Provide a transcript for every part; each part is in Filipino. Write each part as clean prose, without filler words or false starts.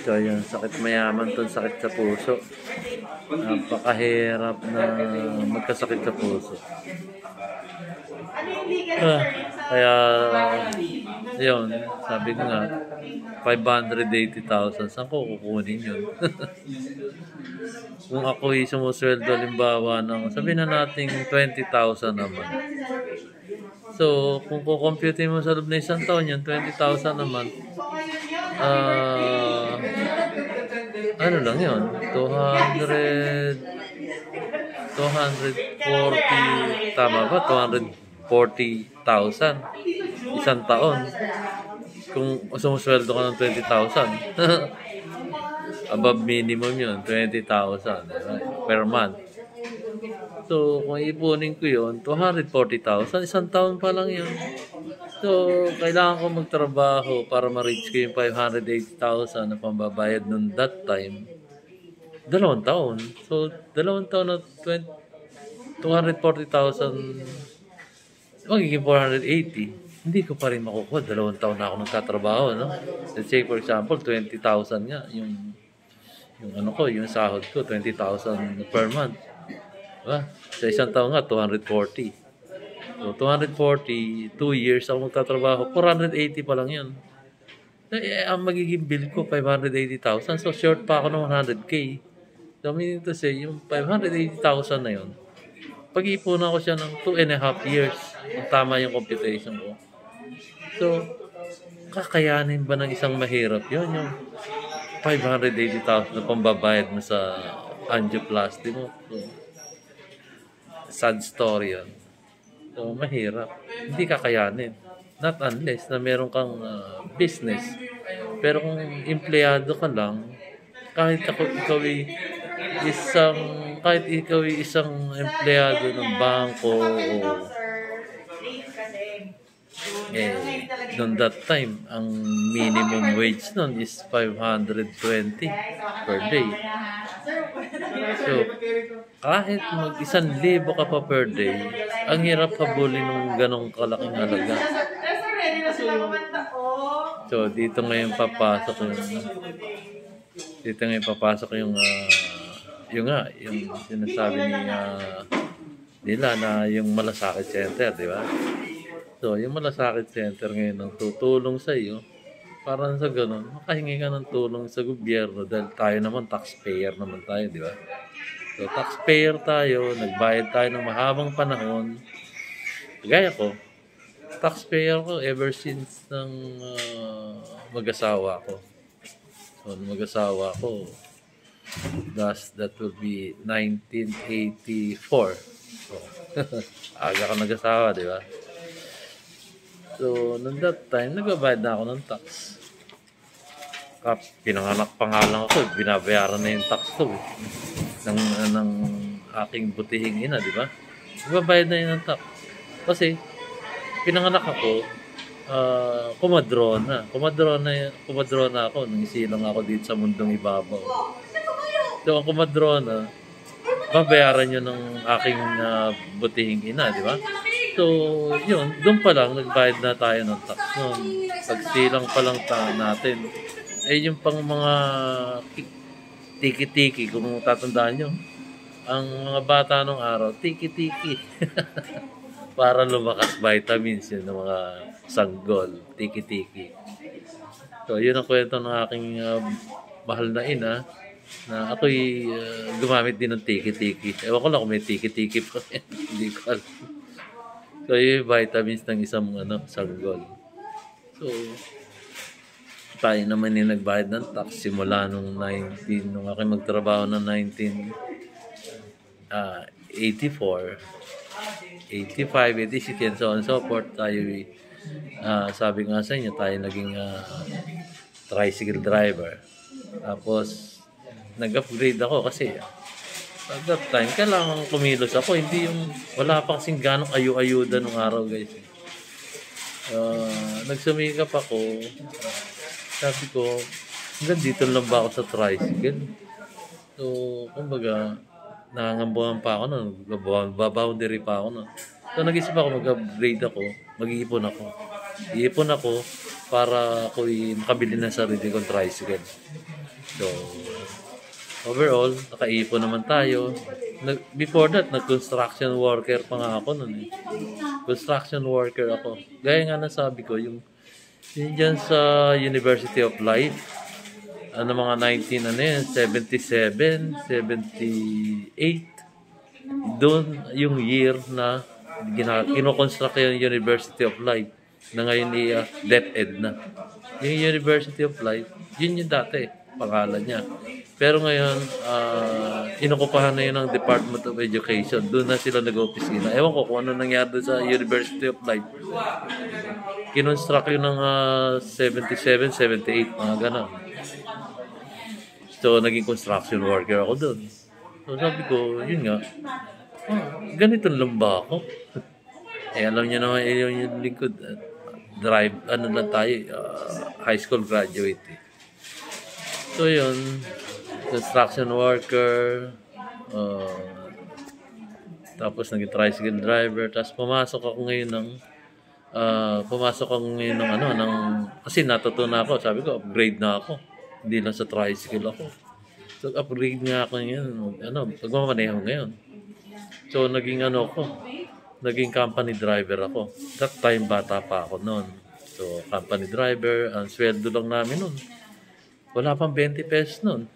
So, yung sakit mayaman to, sakit sa puso. Napakahirap na magkasakit sa puso. Kaya, yun, sabi ko nga, 580,000, saan ko kukunin yun? Kung ako'y sumusweldo, limbawa ng, sabihin na natin 20,000 naman. So, kung kukomputin mo sa loob na isang taon yun, 20,000 naman, ano lang yun, 240, tama ba? 240,000 isang taon. Kung sumusweldo ka ng 20,000, above minimum yun, 20,000 per month. So, kung ipunin ko yun, 240,000, isang taon pa lang yun. So, kailangan ko magtrabaho para ma-reach ko yung 580,000 na pambabayad nung that time. 2 taon. So, 2 taon na 240,000, magiging 480. Hindi ko pa rin makukuha. 2 taon na ako nagtatrabaho, no? Let's say, for example, 20,000 nga. Yung sahod ko, 20,000 per month. Diba? Sa isang taon nga, 240. So, 240, 2 years ako magtatrabaho, 480 pa lang yun. Ang magiging bill ko, 580,000. So, short pa ako ng 100K. So, meaning to say, yung 580,000 na yun, pag-iipunan ko siya ng 2.5 years. Kung tama yung computation ko. So, kakayanin ba ng isang mahirap yun? Yung 580,000 na pambabayad mo sa angioplasty mo. So, sad story yun. So, mahirap. Hindi kakayanin. Not unless na meron kang business. Pero kung empleyado ka lang, kahit ikaw isang empleyado ng bangko noon that time, ang minimum wage noon is 520 per day. So, kahit mag-1,000 ka pa per day, ang hirap habulin ng ganong kalaking halaga. So, dito ngayon papasok yung sinasabi nila na yung Malasakit Center, di ba? So, yung Malasakit Center ngayon ang tutulong sa iyo, parang sa ganun, makahingi ka ng tulong sa gobyerno dahil tayo naman, taxpayer naman tayo, di ba? So, taxpayer tayo, nagbayad tayo ng mahabang panahon. Gaya ko, taxpayer ko ever since ng mag-asawa ko. So, mag-asawa ko, that will be 1984. So, aga ka nag-asawa, di ba? So, noong that time, nagbabayad na ako ng tax. Pinanganak pa nga lang ako, binabayaran na yung tax ko ng aking butihing ina, di ba? Nagbabayad na yun ng tax. Kasi, pinanganak ako, kumadrona ako, nang isilang ako dito sa mundong ibabaw. So, ang kumadrona, babayaran yun ng aking butihing ina, di ba? So, yun, doon pa lang, nagbayad na tayo ng tax noon. Pagsilang pa lang natin. Yung pang mga tiki-tiki, kung tatandaan nyo, ang mga bata nung araw, tiki-tiki. Para lumakas vitamins yun ng mga sanggol, tiki-tiki. So, yun ang kwento ng aking mahal na ina, na ako'y gumamit din ng tiki-tiki. Ewan ko lang kung may tiki-tiki pa. Hindi ko alam. So, yung vitamins ng isang sanggol. So, tayo naman yung nagbayad ng tax simula nung aking magtrabaho ng 1984, 85, 86, and so on and so forth. Tayo, sabi nga sa inyo, tayo naging tricycle driver. Tapos, nag-upgrade ako kasi at that time, kailangan kumilos ako. Hindi wala pa kasing ganong ayu-ayuda nung araw, guys. Nagsumikap ako. Sabi ko, hanggang dito lang ba ako sa tricycle? So, kumbaga, nangangambuhan pa ako nun. Baboundary pa ako nun. So, nag-isip ako, mag-upgrade ako. Mag-iipon ako. Iipon ako para ako makabili ng sarili kong tricycle. So, overall, nakaipon naman tayo. Before that, nag-construction worker pa nga ako nun eh. Construction worker ako. Gaya nga nasabi ko, yung dyan sa University of Life, mga 77, 78, doon yung year na kinoconstruct yung University of Life na ngayon DepEd na. Yung University of Life, yun yung dati, pangalan niya. Pero ngayon, inukupahan na yun ng Department of Education. Doon na sila nag-opisina. Ewan ko kung ano nangyari doon sa University of Life. Kinonstruct yun ng 77, 78, mga gano'n. So, naging construction worker ako doon. So, sabi ko, yun nga, ganito lang ba ako? Alam niyo naman, yung lingkod, drive, lang tayo, high school graduate eh. So, yun, construction worker, tapos naging tricycle driver, tapos pumasok ako ngayon kasi natutunan ako, sabi ko, upgrade na ako. Hindi lang sa tricycle ako. So, upgrade nga ako ngayon. Pagmamaneho ngayon. So, naging company driver ako. That time, bata pa ako noon. So, company driver, ang sweldo lang namin noon. Wala pang 20 pesos noon.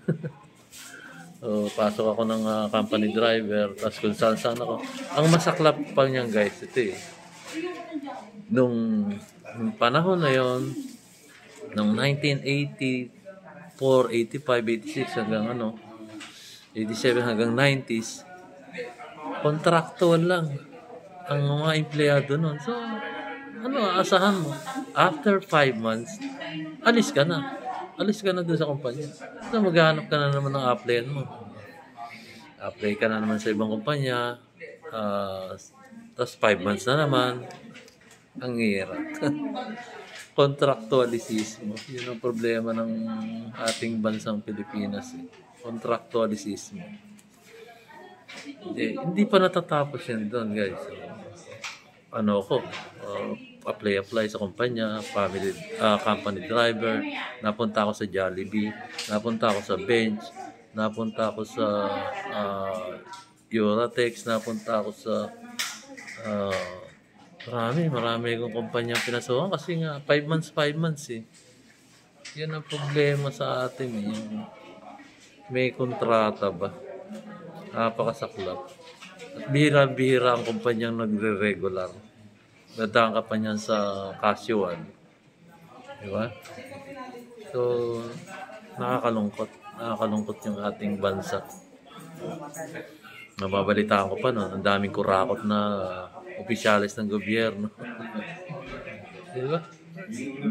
So, pasok ako ng company driver, tapos kung saan ako. Ang masaklap pa niyan, guys, ito eh. Nung panahon na yon, nung 1980, 85, 86 hanggang 87 hanggang 90s, contractual lang ang mga empleyado nun. So, asahan mo? After 5 months, alis ka na. Alis ka na doon sa kumpanya. So, maghahanap ka na naman ng applyan mo. Apply ka na naman sa ibang kumpanya. Tapos 5 months na naman. Ang hirap. Contractualismo. Yun ang problema ng ating bansang Pilipinas. Contractualismo. Hindi pa natatapos yan doon, guys. Apply sa kumpanya, company driver, napunta ako sa Jollibee, napunta ako sa Bench, napunta ako sa Euratex, napunta ako sa marami akong kumpanyang pinasukan kasi nga 5 months eh. Yan ang problema sa atin eh. Yung may kontrata ba? Napakasaklap. At bihira-bihira ang kumpanyang nagre-regular. Dadaan ka pa niyan sa casual. Diba? So, nakakalungkot. Nakakalungkot yung ating bansa. Mababalitaan ko pa ang daming kurakot na opisyalis ng gobyerno. Diba?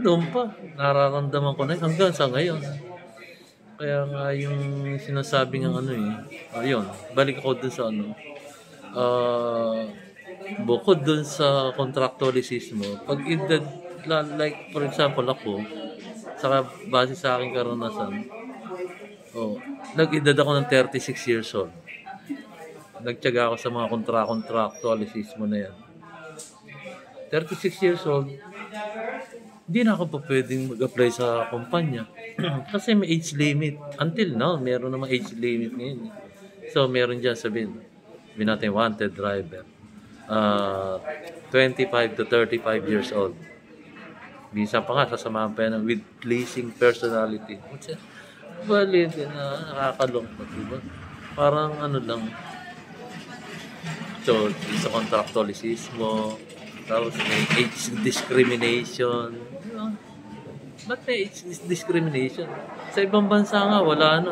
Doon pa, nararamdaman ko na hanggang sa ngayon. Kaya nga yung sinasabi ng ayun, balik ako dun sa bukod dun sa contractualismo, pag edad, like for example ako, saka base sa aking karanasan, nag-edad ako ng 36 years old. Nagtiyaga ako sa mga contractualismo na yan. 36 years old, hindi na ako pa pwedeng mag-apply sa kumpanya. Kasi may age limit. Until now, meron namang age limit ngayon. So, meron dyan sabihin natin wanted driver. 25 to 35 years old. Minsan pa nga, sasamahan pa yan with pleasing personality. Valid, nakakalungkot, diba? Parang lang. So, sa contractualismo, tapos may age discrimination. Ba't may age discrimination? Sa ibang bansa nga, wala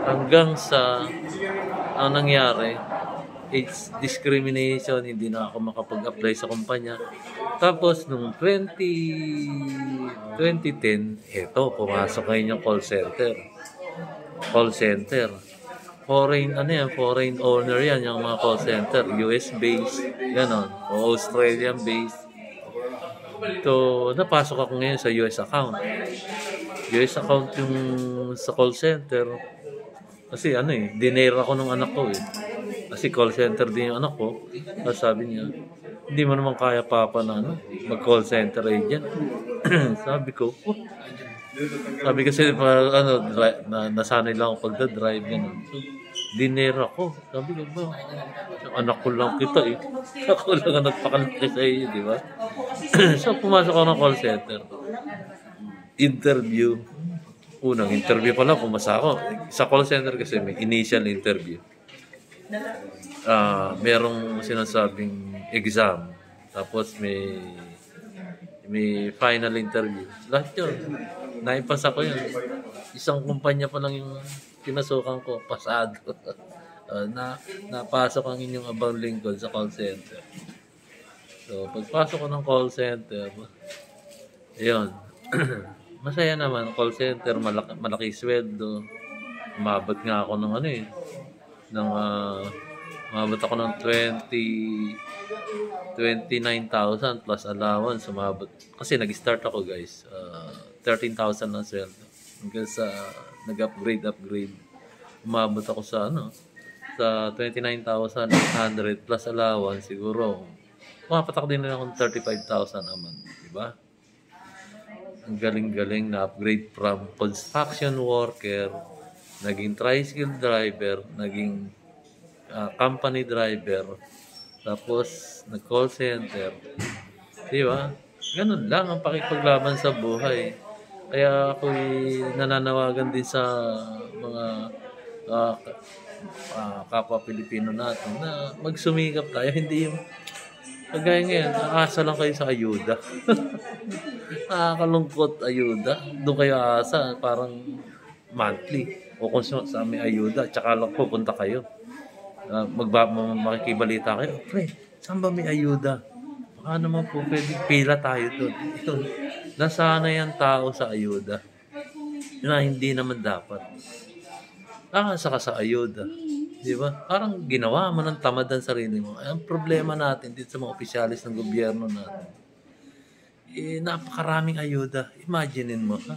hanggang sa ang nangyari, age discrimination, hindi na ako makapag-apply sa kumpanya. Tapos, nung 2010, pumasok ngayon yung call center. Foreign owner yan, yung mga call center, US-based, ganon, o Australian-based. So, napasok ako ngayon sa US account. US account yung sa call center. Kasi dinare ako ng anak ko eh. Kasi call center din yung anak ko. Tapos sabi niya, Hindi mo naman kaya papa na ano, mag-call center agent. Sabi ko, oh. Sabi kasi nasanay lang ako pagda-drive ganun. So, dinner ako. Sabi ko ba, anak ko lang kita eh. Ako lang ang nagpakalaki sa iyo, di ba? So, pumasok ako ng call center. Interview. Unang interview pa lang, pumasa ako. Sa call center kasi may initial interview. Merong sinasabing exam. Tapos may final interview. Lahat yun. Naipasa ko yun. Isang kumpanya pa lang yung pinasukan ko. Pasado. Napasok ang inyong abang lingkod sa call center. So, pagpasok ko ng call center, ayun. Masaya naman. Call center, malaki sweldo. Umabot nga ako ng ano eh. Umabot ako ng 29,000 plus allowance. Umabot. Kasi nag-start ako guys. 13,000 na sweldo. Hanggang sa nag-upgrade. Umabot ako sa sa 29,800 plus allowance. Siguro, mapatak din na akong 35,000 a month. Diba? Ang galing-galing na upgrade from construction worker, naging tricycle driver, naging company driver, tapos nag-call center. Di ba? Ganun lang ang pakipaglaban sa buhay. Kaya ako nananawagan din sa mga kapwa Pilipino natin na magsumikap tayo. Hindi yung kagaya ngayon, aasa lang kayo sa ayuda. Nakakalungkot ayuda. Doon kayo aasa, parang monthly. O kung sa may ayuda, tsaka lang pupunta kayo. Makikibalita kayo, pre, saan ba may ayuda? Baka naman po, pwede pila tayo doon. Nasanay ang tao sa ayuda na hindi naman dapat. Aasa ka sa ayuda. Di ba? Parang ginawa mo ng tamad ang sarili mo. Ang problema natin dito sa mga opisyalis ng gobyerno natin, napakaraming ayuda. Imaginein mo, ha?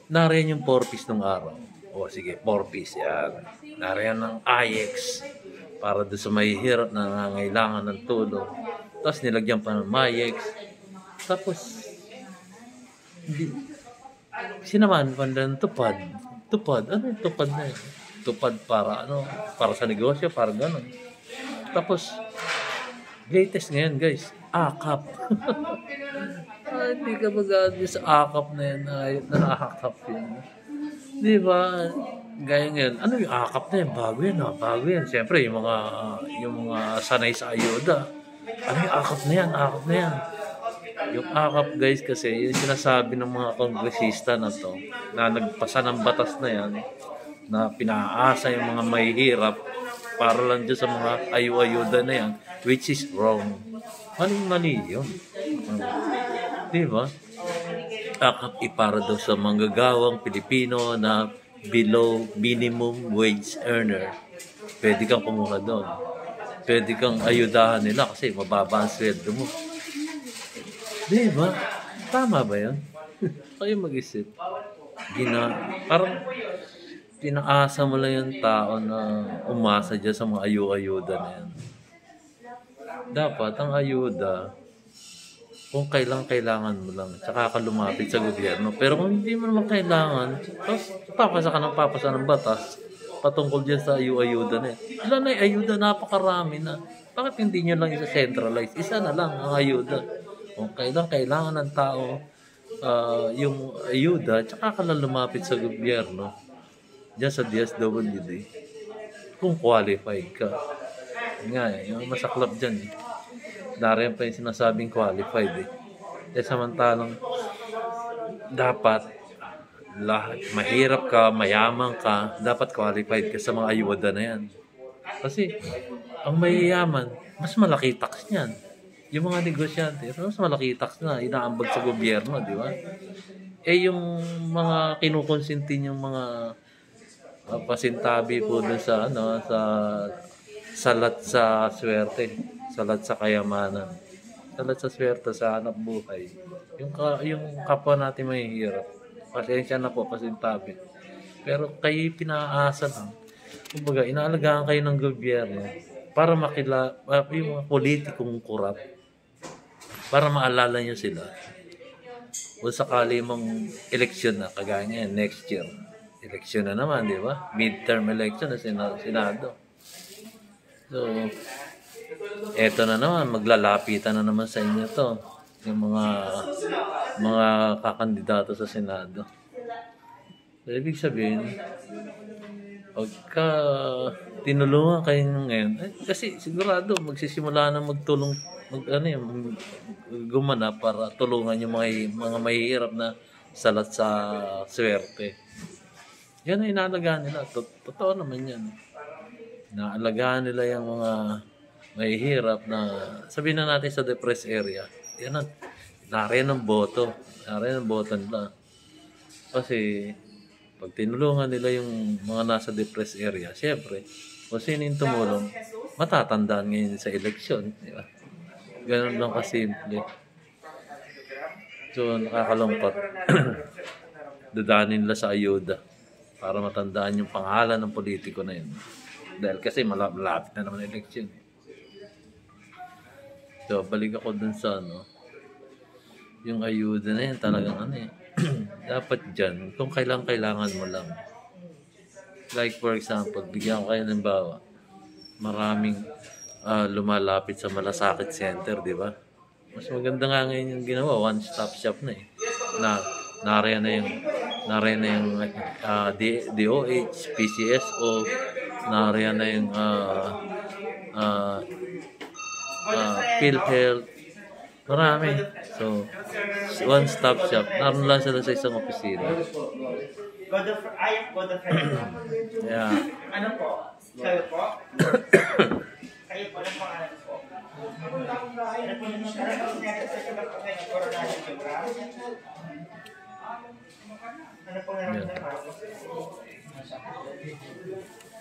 Nariyan yung 4-piece nung araw. O sige, 4-piece yan. Nariyan ng IX para doon sa may hirap na nangangailangan ng tulong. Tapos nilagyan pa ng MIEX. Tapos, sinaman pa ng tupad. Tupad? Ano yung tupad na yun? Tupad para para sa negosyo, para gano'n. Tapos, latest ngayon guys, AKAP. Hindi ka mag-aadyo sa AKAP na yan, na-AKAP yun. Di ba? Gaya ngayon, ano yung AKAP na yan? Bago yan, bago yan. Siyempre, yung mga sanay sa ayuda. Ano yung AKAP na yan? AKAP na yan. Yung AKAP guys kasi, yung sinasabi ng mga kongresista na to, na nagpasa ng batas na yan, na pinaasa yung mga mahihirap para lang dyan sa mga ayuda na yan, which is wrong. Mali yun. Diba? AKAP para daw sa manggagawang Pilipino na below minimum wage earner. Pwede kang kumuha doon. Pwede kang ayudahan nila kasi mababa ang sweldo mo. Diba? Tama ba yun? Kayo mag-isip. Parang pinaasa mo lang yung tao na umasa dyan sa mga ayuda na yan. Dapat ang ayuda, kung kailangan mo lang, tsaka ka lumapit sa gobyerno. Pero kung hindi mo naman kailangan, tapos papasa ng batas patungkol dyan sa ayuda na yan. Ilan na yung ayuda? Napakarami na. Bakit hindi nyo lang isa-centralize? Isa na lang ang ayuda. Kung kailangan ng tao yung ayuda, tsaka ka lang lumapit sa gobyerno. Diyan sa DSWD, kung qualified ka. Yung masaklap dyan eh. Nariyan pa yung sinasabing qualified eh. Samantalang dapat mahirap ka, mayaman ka, dapat qualified ka sa mga ayuda na yan. Kasi ang mayayaman, mas malaki tax niyan. Yung mga negosyante, mas malaki tax na inaambag sa gobyerno, di ba? Yung mga kinukonsinti yung mga pasintabi po dun sa salat sa swerte, salat sa kayamanan, salat sa swerte sa hanap buhay. Yung kapwa natin mahihirap, pasensya na po, pasintabi. Pero kayo pinaasa lang. Kumbaga, inaalagaan kayo ng gobyerno para yung mga politikong kurap, para maalala nyo sila. Kung sakali mong eleksyon na, kagaya ngayon, next year, eleksyon na naman, di ba? Midterm election na Senado. So, eto na naman, maglalapitan na naman sa inyo to, yung mga kakandidato sa Senado. So, ibig sabihin, pagka tinulungan kayo ngayon, kasi sigurado magsisimula na gumanap para tulungan yung mga mahihirap na salat sa swerte. Yan ang inaalagaan nila. Totoo naman yan. Inaalagaan nila yung mga mahihirap na, sabihin na natin sa depressed area, yan ang nariyan ng boto. Nariyan ng boto nila. Kasi pag tinulungan nila yung mga nasa depressed area, siyempre, kung sino yung tumulong, matatandaan ngayon sa eleksyon. Di ba? Ganun lang kasimple. So, nakakalungkot. Dadaanin nila sa ayuda para matandaan yung pangalan ng politiko na yun. Dahil kasi malapit na naman eleksyon. So, balik ako dun sa yung ayuda na yun talagang dapat dyan, kung kailangan mo lang. Like for example, bigyan ko kayo ng bawa, maraming lumalapit sa Malasakit Center, di ba? Mas maganda nga ngayon yung ginawa, one-stop shop na nariyan na yung DOH, PCSO, nariyan na yung PhilHealth, marami. So, one-stop shop. Naroon lang sila sa isang opisina. Yeah. Ano po? Kayo po? Kayo po, anong pangalan po? Ano po yung nagsasagot po kayo ng coronation program? Ano po nararamdaman po?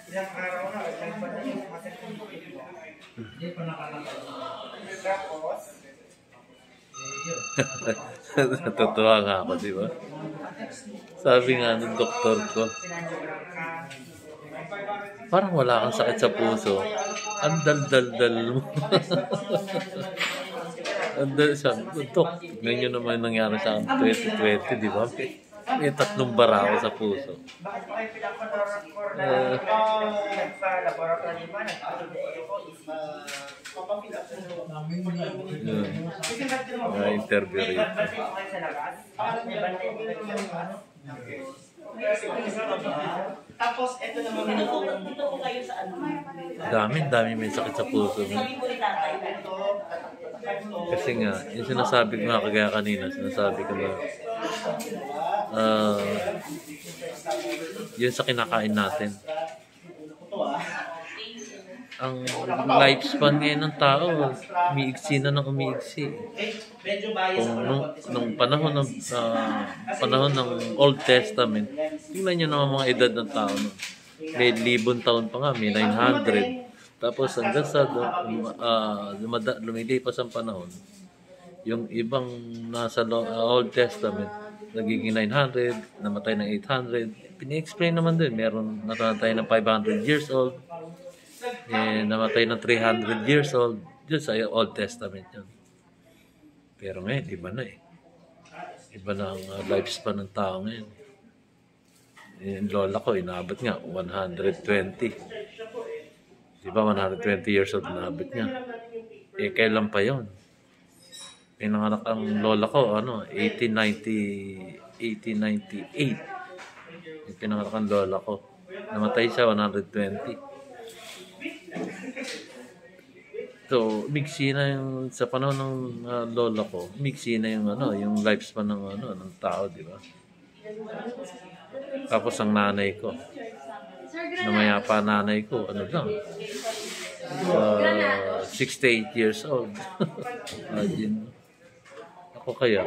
Ilang araw na, ilang ba na yung masakit po? Hindi pa nakakatawa. Tapos, Natutuwa nga ako, di ba? Sabi nga ng doktor ko, parang wala kang sakit sa puso. Ang dal-dal-dal mo. Ang dal siya. Dok, ganyan naman nangyari sa 2020, di ba? May 3 bara ako sa puso. bakit po kayo pinagpa-laboratory ba? Nag-audio po is Na-interview rin. bantay po kayo sa labas? May bantay po kayo sa labas? Tapos, ito naman Dito po kayo sa ano? Dami may sakit sa puso. Sabi po ni tatay. Kasi nga, yung sinasabi ko nga kagaya kanina, sinasabi ko na yun sa kinakain natin. Ang lifespan ngayon ng tao, umiigsi na ng umiigsi. Kung nung panahon ng Old Testament, tingnan nyo naman mga edad ng tao. No? May 1,000 taon pa nga, may 900. Tapos hanggang sa lumilipas ang panahon, yung ibang nasa Old Testament, nagiging 900, namatay ng 800. Pini-explain naman din, meron natatay ng 500 years old, namatay ng 300 years old, yun sa Old Testament yun. Pero ngayon, iba na eh. Iba na ang lifespan ng tao ngayon. Yung lola ko, inabot nga, 120. Diba, 120 years old inabot niya. Kailan pa yun? Pinanganak ang lola ko, 1898. Yung pinanganak ang lola ko. Namatay siya, 120. So, mixi na yung, sa panahon ng lola ko, mixi na yung, yung lifespan ng, ng tao, di ba? Tapos ang nanay ko, namaya pa nanay ko, lang, 68 years old. Imagine. Ako kaya,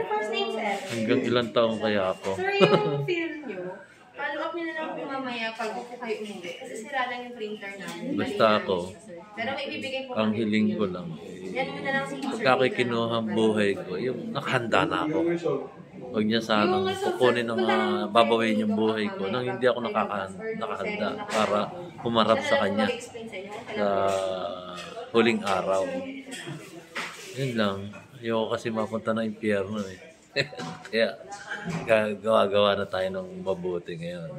hanggang ilang taon kaya ako? Sir, yung film nyo, follow up nyo na lang po mamaya pag po kayo umuwi. Kasi sira lang yung printer namin. Basta ako, pero may bibigay po ang kami hiling inyo. ko lang, Yan mo na lang si pagka kinuha ang buhay ko, yung nakahanda na ako. Huwag niya sanang kukunin ng babawin yung buhay ko nang hindi ako nakahanda para humarap sa kanya sa huling araw. Yun lang. Ayoko kasi mapunta ng impyerno eh. Kaya gawa-gawa na tayo ng mabuti ngayon.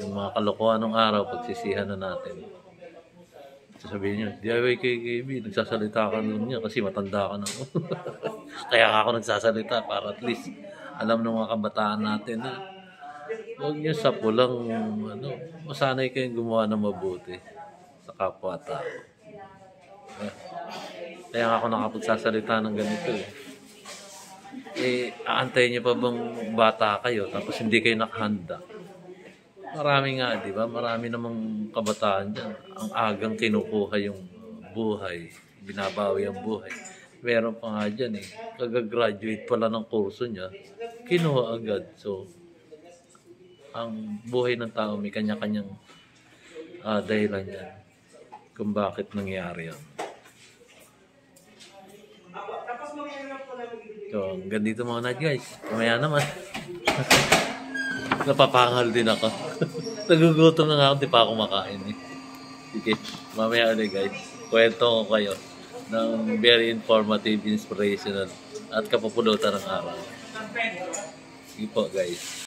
Yung mga kalokohan ng araw, pagsisihan na natin. Sasabihin niyo, DIY kay KB, nagsasalita ka nun niya kasi matanda ka na. Kaya ako nagsasalita para at least alam ng mga kabataan natin na huwag niyo sa pulang masanay kayong gumawa ng mabuti sa kapwa-tao. Kaya ako nakapagsasalita ng ganito eh. Aantayin niyo pa bang bata kayo tapos hindi kayo nakahanda? Marami nga, di ba? Marami namang kabataan dyan. Ang agang kinukuha yung buhay. Binabawi ang buhay. Meron pa nga dyan eh. Kagagraduate pala ng kurso niya, kinuha agad. So, ang buhay ng tao may kanya-kanyang dahilan yan kung bakit nangyari yan. So, hanggang dito muna guys. Mamaya naman. Napapangal din ako. Nagugutom na nga ako, di pa ako makain eh. Sige, mamaya ulit guys. Kwento ko kayo ng very informative, inspirational at kapupulutan ng araw. Sige po guys.